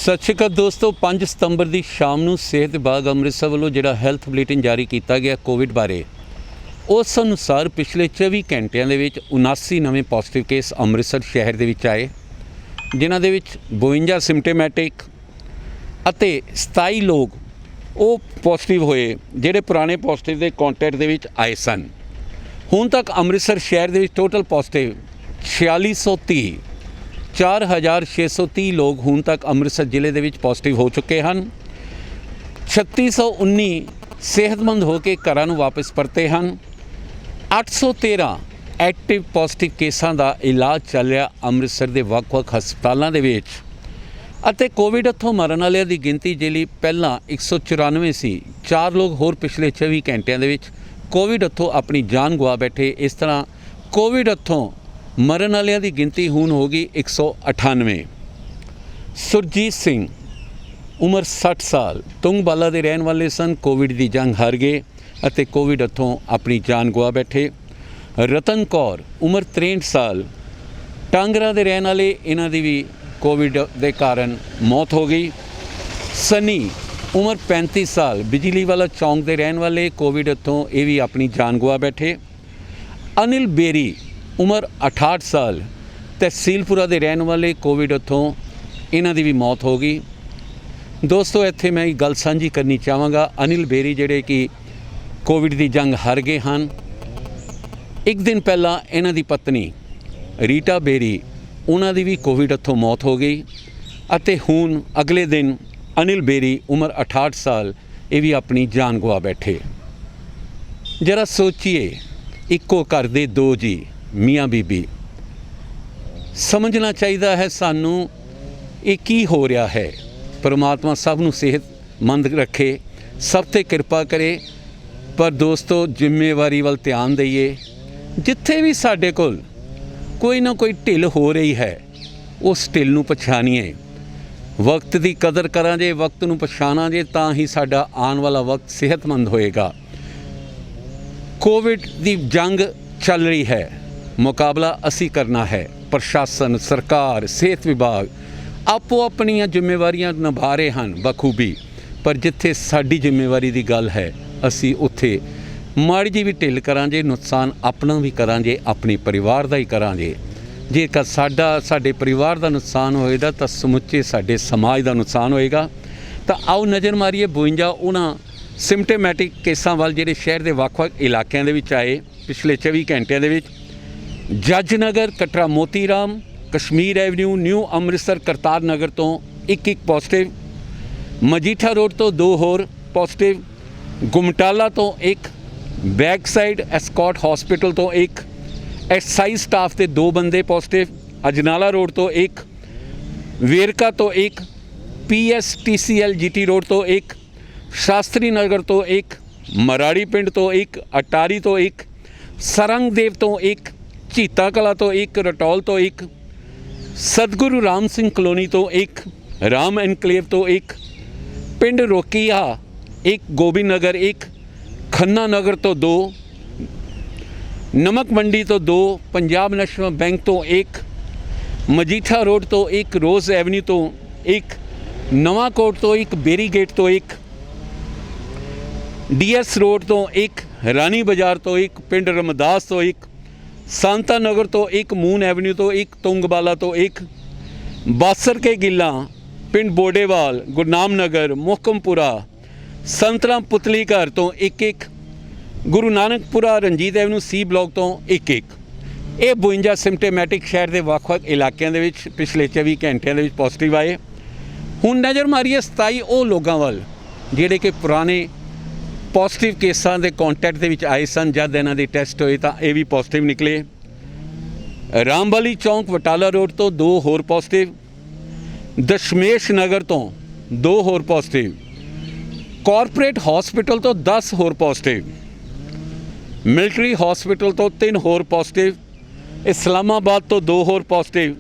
सत श्री अकाल दोस्तों। 5 ਸਤੰਬਰ ਦੀ शाम ਨੂੰ सेहत विभाग ਅੰਮ੍ਰਿਤਸਰ ਵੱਲੋਂ ਜਿਹੜਾ ਹੈਲਥ ਬੁਲੇਟਿਨ ਜਾਰੀ ਕੀਤਾ ਗਿਆ ਕੋਵਿਡ ਬਾਰੇ, ਉਸ ਅਨੁਸਾਰ ਪਿਛਲੇ 24 ਘੰਟਿਆਂ ਦੇ ਵਿੱਚ 79 ਨਵੇਂ ਪੋਜ਼ਿਟਿਵ ਕੇਸ ਅੰਮ੍ਰਿਤਸਰ ਸ਼ਹਿਰ ਦੇ ਵਿੱਚ ਆਏ, ਜਿਨ੍ਹਾਂ ਦੇ ਵਿੱਚ 52 ਸਿੰਪਟੋਮੈਟਿਕ ਅਤੇ 27 ਲੋਕ ਉਹ ਪੋਜ਼ਿਟਿਵ ਹੋਏ ਜਿਹੜੇ ਪੁਰਾਣੇ ਪੋਜ਼ਿਟਿਵ ਦੇ ਕੰਟੈਕਟ ਦੇ ਵਿੱਚ ਆਏ ਸਨ। ਹੁਣ ਤੱਕ ਅੰਮ੍ਰਿਤਸਰ ਸ਼ਹਿਰ ਦੇ ਵਿੱਚ ਟੋਟਲ ਪੋਜ਼ਿਟਿਵ 4630 4630 ਲੋਕ ਹੁਣ ਤੱਕ ਅੰਮ੍ਰਿਤਸਰ ਜ਼ਿਲ੍ਹੇ ਦੇ ਵਿੱਚ ਪੋਜ਼ਿਟਿਵ ਹੋ ਚੁੱਕੇ ਹਨ। 3619 ਸਿਹਤਮੰਦ ਹੋ ਕੇ ਘਰਾਂ ਨੂੰ ਵਾਪਸ ਪਰਤੇ ਹਨ। 813 ਐਕਟਿਵ ਪੋਜ਼ਿਟਿਵ ਕੇਸਾਂ ਦਾ ਇਲਾਜ ਚੱਲ ਰਿਹਾ ਅੰਮ੍ਰਿਤਸਰ ਦੇ ਵੱਖ-ਵੱਖ ਹਸਪਤਾਲਾਂ ਦੇ ਵਿੱਚ, ਅਤੇ ਕੋਵਿਡ ਹੱਥੋਂ ਮਰਨ ਵਾਲਿਆਂ ਦੀ ਗਿਣਤੀ ਜਿਹੜੀ ਪਹਿਲਾਂ 194 ਸੀ, 4 ਲੋਕ ਹੋਰ ਪਿਛਲੇ 24 ਘੰਟਿਆਂ ਦੇ ਵਿੱਚ ਕੋਵਿਡ ਹੱਥੋਂ ਆਪਣੀ ਜਾਨ ਗਵਾ ਬੈਠੇ। ਇਸ ਤਰ੍ਹਾਂ ਕੋਵਿਡ ਹੱਥੋਂ ਮਰਨ ਵਾਲਿਆਂ ਦੀ ਗਿਣਤੀ ਹੁਣ ਹੋ ਗਈ 198। ਸੁਰਜੀਤ ਸਿੰਘ ਉਮਰ 60 ਸਾਲ ਤੁੰਗਬਾਲਾ ਦੇ ਰਹਿਣ ਵਾਲੇ ਸਨ, ਕੋਵਿਡ ਦੀ ਜੰਗ ਹਾਰ ਗਏ ਅਤੇ ਕੋਵਿਡ ਹੱਥੋਂ ਆਪਣੀ ਜਾਨ ਗਵਾ ਬੈਠੇ। ਰਤਨ ਕੌਰ ਉਮਰ 63 ਸਾਲ ਟਾਂਗਰਾ ਦੇ ਰਹਿਣ ਵਾਲੇ, ਇਹਨਾਂ ਦੀ ਵੀ ਕੋਵਿਡ ਦੇ ਕਾਰਨ ਮੌਤ ਹੋ ਗਈ। ਸਨੀ ਉਮਰ 35 ਸਾਲ ਬਿਜਲੀ ਵਾਲਾ ਚੌਂਕ ਦੇ ਰਹਿਣ ਵਾਲੇ, ਕੋਵਿਡ ਹੱਥੋਂ ਇਹ ਵੀ ਆਪਣੀ ਜਾਨ ਗਵਾ ਬੈਠੇ। ਅਨਿਲ ਬੇਰੀ ਉਮਰ 68 ਸਾਲ ਤਹਿਸੀਲਪੁਰਾ ਦੇ ਰਹਿਣ ਵਾਲੇ, ਕੋਵਿਡ ਹੱਥੋਂ ਇਹਨਾਂ ਦੀ ਵੀ ਮੌਤ ਹੋ ਗਈ। ਦੋਸਤੋ, ਇੱਥੇ ਮੈਂ ਇੱਕ ਗੱਲ ਸਾਂਝੀ ਕਰਨੀ ਚਾਹਾਂਗਾ। ਅਨਿਲ ਬੇਰੀ ਜਿਹੜੇ ਕਿ ਕੋਵਿਡ ਦੀ ਜੰਗ ਹਾਰ ਗਏ ਹਨ, ਇੱਕ ਦਿਨ ਪਹਿਲਾਂ ਇਹਨਾਂ ਦੀ ਪਤਨੀ ਰੀਟਾ ਬੇਰੀ, ਉਹਨਾਂ ਦੀ ਵੀ ਕੋਵਿਡ ਹੱਥੋਂ ਮੌਤ ਹੋ ਗਈ, ਅਤੇ ਹੁਣ ਅਗਲੇ ਦਿਨ ਅਨਿਲ ਬੇਰੀ ਉਮਰ 68 ਸਾਲ ਇਹ ਵੀ ਆਪਣੀ ਜਾਨ ਗਵਾ ਬੈਠੇ। ਜਰਾ ਸੋਚੀਏ, ਇੱਕੋ ਘਰ ਦੇ ਦੋ ਜੀ ਮੀਆਂ ਬੀਬੀ। ਸਮਝਣਾ ਚਾਹੀਦਾ ਹੈ ਸਾਨੂੰ ਇਹ ਕੀ ਹੋ ਰਿਹਾ ਹੈ। ਪਰਮਾਤਮਾ ਸਭ ਨੂੰ ਸਿਹਤਮੰਦ ਰੱਖੇ, ਸਭ 'ਤੇ ਕਿਰਪਾ ਕਰੇ। ਪਰ ਦੋਸਤੋ, ਜ਼ਿੰਮੇਵਾਰੀ ਵੱਲ ਧਿਆਨ ਦਈਏ। ਜਿੱਥੇ ਵੀ ਸਾਡੇ ਕੋਲ ਕੋਈ ਨਾ ਕੋਈ ਢਿੱਲ ਹੋ ਰਹੀ ਹੈ, ਉਸ ਢਿੱਲ ਨੂੰ ਪਛਾਣੀਏ, ਵਕਤ ਦੀ ਕਦਰ ਕਰਾਂ ਜੇ, ਵਕਤ ਨੂੰ ਪਛਾਣਾਂਗੇ ਤਾਂ ਹੀ ਸਾਡਾ ਆਉਣ ਵਾਲਾ ਵਕਤ ਸਿਹਤਮੰਦ ਹੋਏਗਾ। ਕੋਵਿਡ ਦੀ ਜੰਗ ਚੱਲ ਰਹੀ ਹੈ, ਮੁਕਾਬਲਾ ਅਸੀਂ ਕਰਨਾ ਹੈ। ਪ੍ਰਸ਼ਾਸਨ, ਸਰਕਾਰ, ਸਿਹਤ ਵਿਭਾਗ ਆਪੋ ਆਪਣੀਆਂ ਜ਼ਿੰਮੇਵਾਰੀਆਂ ਨਿਭਾ ਰਹੇ ਹਨ ਬਖੂਬੀ, ਪਰ ਜਿੱਥੇ ਸਾਡੀ ਜ਼ਿੰਮੇਵਾਰੀ ਦੀ ਗੱਲ ਹੈ, ਅਸੀਂ ਉੱਥੇ ਮਾੜੀ ਜਿਹੀ ਵੀ ਢਿੱਲ ਕਰਾਂਗੇ, ਨੁਕਸਾਨ ਆਪਣਾ ਵੀ ਕਰਾਂਗੇ, ਆਪਣੇ ਪਰਿਵਾਰ ਦਾ ਹੀ ਕਰਾਂਗੇ। ਜੇਕਰ ਸਾਡੇ ਪਰਿਵਾਰ ਦਾ ਨੁਕਸਾਨ ਹੋਏਗਾ ਤਾਂ ਸਮੁੱਚੇ ਸਾਡੇ ਸਮਾਜ ਦਾ ਨੁਕਸਾਨ ਹੋਏਗਾ। ਤਾਂ ਆਓ ਨਜ਼ਰ ਮਾਰੀਏ 52 ਉਹਨਾਂ ਸਿੰਪਟੋਮੈਟਿਕ ਕੇਸਾਂ ਵੱਲ ਜਿਹੜੇ ਸ਼ਹਿਰ ਦੇ ਵੱਖ-ਵੱਖ ਇਲਾਕਿਆਂ ਦੇ ਵਿੱਚ ਆਏ ਪਿਛਲੇ 24 ਘੰਟਿਆਂ ਦੇ ਵਿੱਚ। ਜੱਜ ਨਗਰ, ਕਟਰਾ ਮੋਤੀ ਰਾਮ, ਕਸ਼ਮੀਰ ਐਵਨਿਊ, ਨਿਊ ਅੰਮ੍ਰਿਤਸਰ, ਕਰਤਾਰ ਨਗਰ ਤੋਂ ਇੱਕ ਪੋਜ਼ਿਟਿਵ, ਮਜੀਠਾ ਰੋਡ ਤੋਂ 2 ਹੋਰ ਪੋਜ਼ਿਟਿਵ, ਗੁਮਟਾਲਾ ਤੋਂ 1, ਬੈਕ ਸਾਈਡ ਐਸਕੋਟ ਹਸਪੀਟਲ ਤੋਂ 1, ਐਕਸਾਈਜ਼ ਸਟਾਫ ਦੇ 2 ਬੰਦੇ ਪੋਜ਼ਿਟਿਵ, ਅਜਨਾਲਾ ਰੋਡ ਤੋਂ 1, ਵੇਰਕਾ ਤੋਂ 1, PSTCL GT ਰੋਡ ਤੋਂ 1, ਸ਼ਾਸਤਰੀ ਨਗਰ ਤੋਂ 1, ਮਰਾੜੀ ਪਿੰਡ ਤੋਂ 1, ਅਟਾਰੀ ਤੋਂ 1, ਸਰੰਗਦੇਵ ਤੋਂ 1, ਝੀਤਾ ਕਲਾ ਤੋਂ 1, ਰਟੌਲ ਤੋਂ 1, ਸਤਿਗੁਰੂ ਰਾਮ ਸਿੰਘ ਕਲੋਨੀ ਤੋਂ 1, ਰਾਮ ਐਨਕਲੇਵ ਤੋਂ 1, ਪਿੰਡ ਰੋਕੀਆ 1, ਗੋਬਿੰਦ ਨਗਰ 1, ਖੰਨਾ ਨਗਰ ਤੋਂ 2, ਨਮਕ ਮੰਡੀ ਤੋਂ 2, ਪੰਜਾਬ ਨੈਸ਼ਨਲ ਬੈਂਕ ਤੋਂ 1, ਮਜੀਠਾ ਰੋਡ ਤੋਂ 1, ਰੋਜ਼ ਐਵਨਿਊ ਤੋਂ 1, ਨਵਾਂ ਕੋਟ ਤੋਂ 1, ਬੇਰੀ ਗੇਟ ਤੋਂ 1, DS ਰੋਡ ਤੋਂ 1, ਰਾਣੀ ਬਾਜ਼ਾਰ ਤੋਂ 1, ਪਿੰਡ ਰਮਦਾਸ ਤੋਂ 1, ਸਾਂਤਾ ਨਗਰ ਤੋਂ 1, ਮੂਨ ਐਵਨਿਊ ਤੋਂ 1, ਤੁੰਗਬਾਲਾ ਤੋਂ 1, ਬਾਸਰ ਕੇ ਗਿੱਲਾ, ਪਿੰਡ ਬੋਡੇਵਾਲ, ਗੁਰਨਾਮ ਨਗਰ, ਮੁਹਕਮਪੁਰਾ, ਸੰਤਰਾ ਪੁਤਲੀ ਘਰ ਤੋਂ 1, Guru Nanakpura, Ranjit avenue C block ਤੋਂ 1। ਇਹ 52 ਸਿੰਪਟੋਮੈਟਿਕ ਸ਼ਹਿਰ ਦੇ ਵੱਖ-ਵੱਖ ਇਲਾਕਿਆਂ ਦੇ ਵਿੱਚ ਪਿਛਲੇ 24 ਘੰਟਿਆਂ ਦੇ ਵਿੱਚ ਪੋਜ਼ਿਟਿਵ ਆਏ। ਹੁਣ ਨਜ਼ਰ ਮਾਰੀਏ 27 ਉਹ ਲੋਕਾਂ ਵੱਲ ਜਿਹੜੇ ਕਿ ਪੁਰਾਣੇ ਪੋਜ਼ਿਟਿਵ ਕੇਸਾਂ ਦੇ ਕੰਟੈਕਟ ਦੇ ਵਿੱਚ ਆਏ ਸਨ। ਜਦ ਇਹਨਾਂ ਦੇ ਟੈਸਟ ਹੋਏ ਤਾਂ ਇਹ ਵੀ ਪੋਜ਼ਿਟਿਵ ਨਿਕਲੇ। ਰਾਮਵਾਲੀ ਚੌਂਕ ਬਟਾਲਾ ਰੋਡ ਤੋਂ 2 ਹੋਰ ਪੋਜ਼ਿਟਿਵ, ਦਸ਼ਮੇਸ਼ ਨਗਰ ਤੋਂ 2 ਹੋਰ ਪੋਜ਼ਿਟਿਵ, ਕਾਰਪੋਰੇਟ ਹਸਪੀਟਲ ਤੋਂ 10 ਹੋਰ ਪੋਜ਼ਿਟਿਵ, ਮਿਲਟਰੀ ਹਸਪੀਟਲ ਤੋਂ 3 ਹੋਰ ਪੋਜ਼ਿਟਿਵ, ਇਸਲਾਮਾਬਾਦ ਤੋਂ 2 ਹੋਰ ਪੋਜ਼ਿਟਿਵ,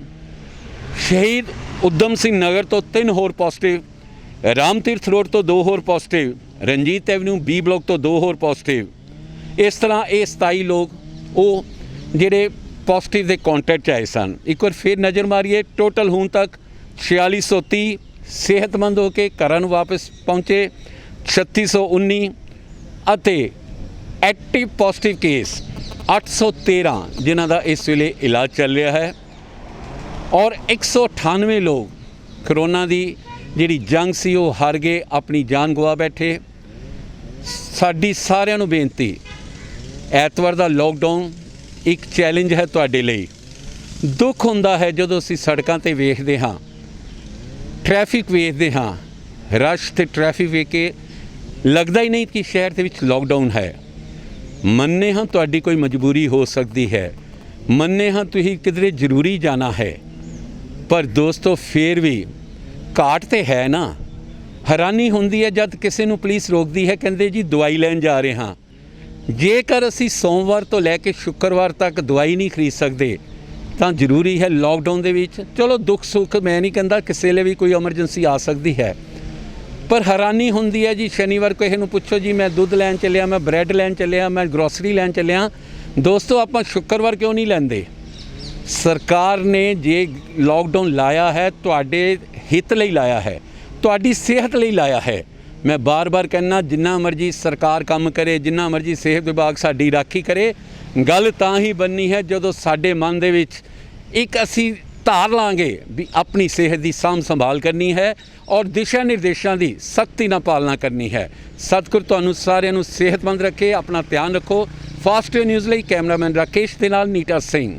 ਸ਼ਹੀਦ ਉਦਮ ਸਿੰਘ ਨਗਰ ਤੋਂ 3 ਹੋਰ ਪੋਜ਼ਿਟਿਵ, ਰਾਮ ਤੀਰਥ ਰੋਡ ਤੋਂ 2 ਹੋਰ positive, Ranjit avenue B block ਤੋਂ 2 ਹੋਰ ਪੋਜ਼ਿਟਿਵ। ਇਸ ਤਰ੍ਹਾਂ ਇਹ 27 ਲੋਕ ਉਹ ਜਿਹੜੇ ਪੋਜ਼ਿਟਿਵ ਦੇ ਕੰਟੈਕਟ 'ਚ ਆਏ ਸਨ। ਇੱਕ ਵਾਰ ਫਿਰ ਨਜ਼ਰ ਮਾਰੀਏ, ਟੋਟਲ ਹੁਣ ਤੱਕ 4630 ਸਿਹਤਮੰਦ ਹੋ ਕੇ ਘਰਾਂ ਨੂੰ ਵਾਪਸ ਪਹੁੰਚੇ 3619 ਅਤੇ ਐਕਟਿਵ ਪੋਜ਼ਿਟਿਵ ਕੇਸ 813 ਜਿਨ੍ਹਾਂ ਦਾ ਇਸ ਵੇਲੇ ਇਲਾਜ ਚੱਲ ਰਿਹਾ ਹੈ ਔਰ 198 ਲੋਕ ਕਰੋਨਾ ਦੀ ਜਿਹੜੀ ਜੰਗ ਸੀ ਉਹ ਹਾਰ ਗਏ, ਆਪਣੀ ਜਾਨ ਗਵਾ ਬੈਠੇ। ਸਾਡੀ ਸਾਰਿਆਂ ਨੂੰ ਬੇਨਤੀ, ਐਤਵਾਰ ਦਾ ਲੋਕਡਾਊਨ ਇੱਕ ਚੈਲੰਜ ਹੈ ਤੁਹਾਡੇ ਲਈ। ਦੁੱਖ ਹੁੰਦਾ ਹੈ ਜਦੋਂ ਅਸੀਂ ਸੜਕਾਂ ਤੇ ਵੇਖਦੇ ਹਾਂ, ਟ੍ਰੈਫਿਕ ਵੇਖਦੇ ਹਾਂ, ਰਸ਼ ਤੇ ਟ੍ਰੈਫਿਕ ਵੇਖ ਕੇ ਲੱਗਦਾ ਹੀ ਨਹੀਂ ਕਿ ਸ਼ਹਿਰ ਦੇ ਵਿੱਚ ਲੋਕਡਾਊਨ ਹੈ। ਮੰਨੇ ਹਾਂ ਤੁਹਾਡੀ ਕੋਈ ਮਜਬੂਰੀ ਹੋ ਸਕਦੀ ਹੈ, ਮੰਨੇ ਹਾਂ ਤੁਸੀਂ ਕਿਧਰੇ ਜ਼ਰੂਰੀ ਜਾਣਾ ਹੈ, ਪਰ ਦੋਸਤੋ ਫਿਰ ਵੀ ਘਾਟ ਤੇ ਹੈ ਨਾ। ਹੈਰਾਨੀ ਹੁੰਦੀ ਹੈ ਜਦ ਕਿਸੇ ਨੂੰ ਪੁਲਿਸ ਰੋਕਦੀ ਹੈ, ਕਹਿੰਦੇ ਜੀ ਦਵਾਈ ਲੈਣ ਜਾ ਰਹੇ ਹਾਂ। ਜੇਕਰ ਅਸੀਂ ਸੋਮਵਾਰ ਤੋਂ ਲੈ ਕੇ ਸ਼ੁੱਕਰਵਾਰ ਤੱਕ ਦਵਾਈ ਨਹੀਂ ਖਰੀਦ ਸਕਦੇ ਤਾਂ ਜ਼ਰੂਰੀ ਹੈ ਲੋਕਡਾਊਨ ਦੇ ਵਿੱਚ। ਚਲੋ ਦੁੱਖ ਸੁੱਖ ਮੈਂ ਨਹੀਂ ਕਹਿੰਦਾ, ਕਿਸੇ ਲਈ ਵੀ ਕੋਈ ਐਮਰਜੈਂਸੀ ਆ ਸਕਦੀ ਹੈ, ਪਰ ਹੈਰਾਨੀ ਹੁੰਦੀ ਹੈ ਜੀ ਸ਼ਨੀਵਾਰ ਕਿਸੇ ਨੂੰ ਪੁੱਛੋ ਜੀ ਮੈਂ ਦੁੱਧ ਲੈਣ ਚੱਲਿਆ, ਮੈਂ ਬ੍ਰੈਡ ਲੈਣ ਚੱਲਿਆ, ਮੈਂ ਗਰੋਸਰੀ ਲੈਣ ਚੱਲਿਆ। ਦੋਸਤੋ ਆਪਾਂ ਸ਼ੁੱਕਰਵਾਰ ਕਿਉਂ ਨਹੀਂ ਲੈਂਦੇ? ਸਰਕਾਰ ਨੇ ਜੇ ਲੋਕਡਾਊਨ ਲਾਇਆ ਹੈ ਤੁਹਾਡੇ ਹਿੱਤ ਲਈ ਲਾਇਆ ਹੈ, ਤੁਹਾਡੀ ਸਿਹਤ ਲਈ ਲਾਇਆ ਹੈ। ਮੈਂ ਬਾਰ-ਬਾਰ ਕਹਿੰਦਾ ਜਿੰਨਾ ਮਰਜ਼ੀ ਸਰਕਾਰ ਕੰਮ ਕਰੇ, ਜਿੰਨਾ ਮਰਜ਼ੀ ਸਿਹਤ ਵਿਭਾਗ ਸਾਡੀ ਰਾਖੀ ਕਰੇ, ਗੱਲ ਤਾਂ ਹੀ ਬਣਨੀ ਹੈ ਜਦੋਂ ਸਾਡੇ ਮਨ ਦੇ ਵਿੱਚ ਇੱਕ ਅਸੀਂ ਧਾਰ ਲਾਂਗੇ ਵੀ ਆਪਣੀ ਸਿਹਤ ਦੀ ਸਾਂਭ ਸੰਭਾਲ ਕਰਨੀ ਹੈ ਔਰ ਦਿਸ਼ਾ ਨਿਰਦੇਸ਼ਾਂ ਦੀ ਸਖਤੀ ਨਾਲ ਪਾਲਣਾ ਕਰਨੀ ਹੈ। ਸਤਿਗੁਰ ਤੁਹਾਨੂੰ ਸਾਰਿਆਂ ਨੂੰ ਸਿਹਤਮੰਦ ਰੱਖੇ, ਆਪਣਾ ਧਿਆਨ ਰੱਖੋ। ਫਾਸਟ ਨਿਊਜ਼ ਲਈ ਕੈਮਰਾਮੈਨ ਰਾਕੇਸ਼ ਦੇ ਨਾਲ ਨੀਟਾ ਸਿੰਘ।